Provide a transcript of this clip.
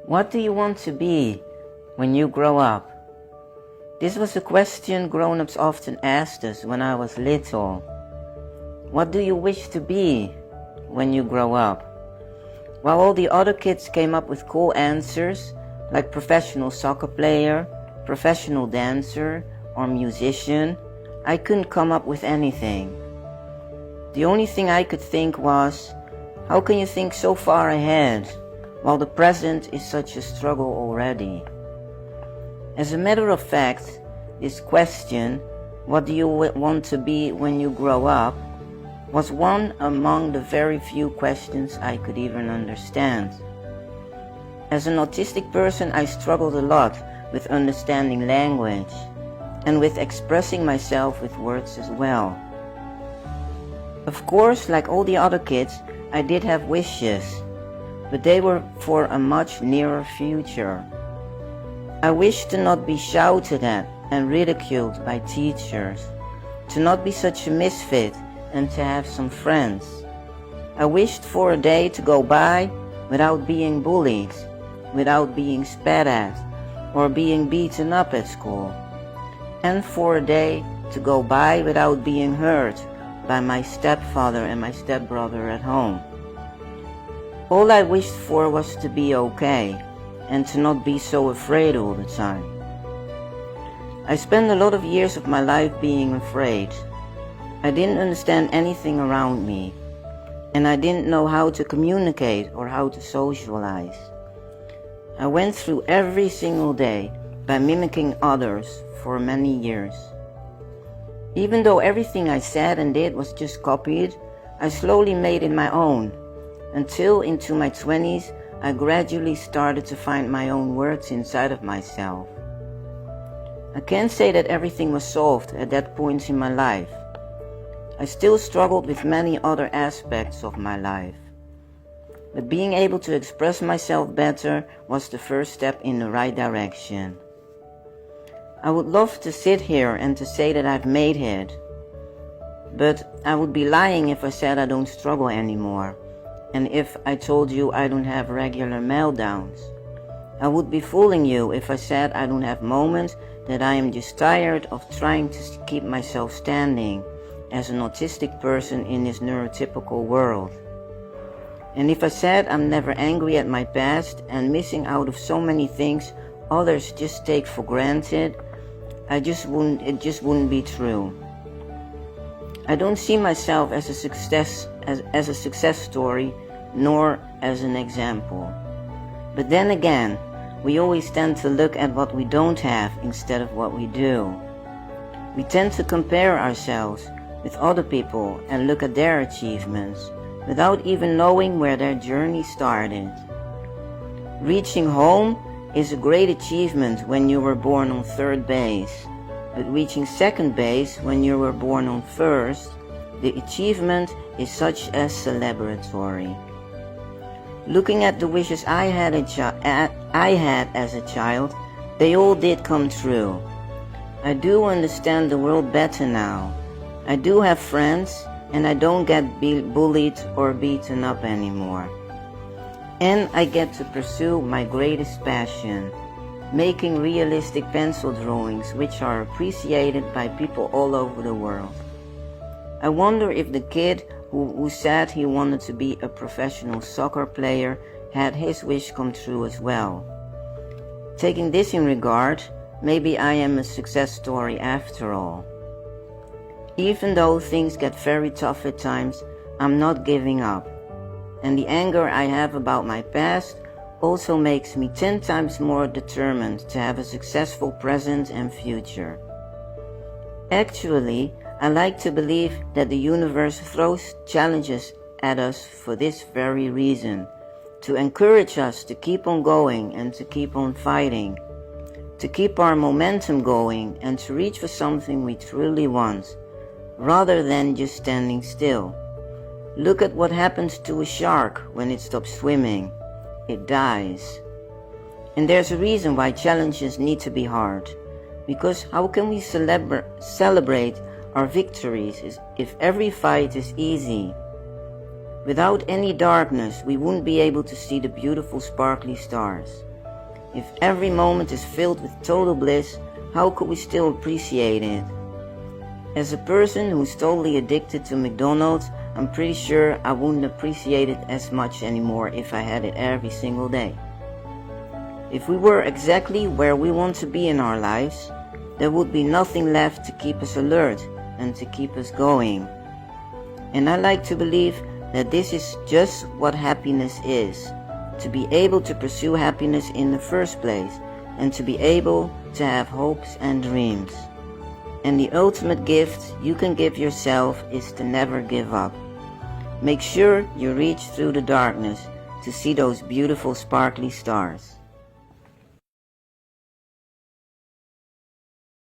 What do you want to be when you grow up? This was a question grown-ups often asked us when I was little. What do you wish to be when you grow up? While all the other kids came up with cool answers, like professional soccer player, professional dancer, or musician, I couldn't come up with anything. The only thing I could think was, how can you think so far ahead, while the present is such a struggle already? As a matter of fact, this question, what do you want to be when you grow up, was one among the very few questions I could even understand. As an autistic person, I struggled a lot with understanding language and with expressing myself with words as well. Of course, like all the other kids, I did have wishes, but they were for a much nearer future. I wished to not be shouted at and ridiculed by teachers, to not be such a misfit and to have some friends. I wished for a day to go by without being bullied, without being spat at, or being beaten up at school, and for a day to go by without being hurt by my stepfather and my stepbrother at home. All I wished for was to be okay and to not be so afraid all the time. I spent a lot of years of my life being afraid. I didn't understand anything around me, and I didn't know how to communicate or how to socialize. I went through every single day by mimicking others for many years. Even though everything I said and did was just copied, I slowly made it my own, until into my 20s I gradually started to find my own words inside of myself. I can't say that everything was solved at that point in my life. I still struggled with many other aspects of my life. But being able to express myself better was the first step in the right direction. I would love to sit here and to say that I've made it, but I would be lying if I said I don't struggle anymore, and if I told you I don't have regular meltdowns. I would be fooling you if I said I don't have moments that I am just tired of trying to keep myself standing as an autistic person in this neurotypical world. And if I said I'm never angry at my past and missing out of so many things others just take for granted, it just wouldn't be true. I don't see myself as a success story, nor as an example. But then again, we always tend to look at what we don't have instead of what we do. We tend to compare ourselves with other people and look at their achievements without even knowing where their journey started. Reaching home is a great achievement when you were born on third base, but reaching second base when you were born on first, the achievement is such as celebratory. Looking at the wishes I had as a child, they all did come true. I do understand the world better now. I do have friends, and I don't get bullied or beaten up anymore. And I get to pursue my greatest passion, making realistic pencil drawings which are appreciated by people all over the world. I wonder if the kid who said he wanted to be a professional soccer player had his wish come true as well. Taking this in regard, maybe I am a success story after all. Even though things get very tough at times, I'm not giving up. And the anger I have about my past also makes me 10 times more determined to have a successful present and future. Actually, I like to believe that the universe throws challenges at us for this very reason, to encourage us to keep on going and to keep on fighting, to keep our momentum going and to reach for something we truly want, rather than just standing still. Look at what happens to a shark when it stops swimming. It dies. And there's a reason why challenges need to be hard, because how can we celebrate our victories if every fight is easy? Without any darkness, we wouldn't be able to see the beautiful sparkly stars. If every moment is filled with total bliss, how could we still appreciate it? As a person who's totally addicted to McDonald's, I'm pretty sure I wouldn't appreciate it as much anymore if I had it every single day. If we were exactly where we want to be in our lives, there would be nothing left to keep us alert and to keep us going. And I like to believe that this is just what happiness is, to be able to pursue happiness in the first place and to be able to have hopes and dreams. And the ultimate gift you can give yourself is to never give up. Make sure you reach through the darkness to see those beautiful sparkly stars.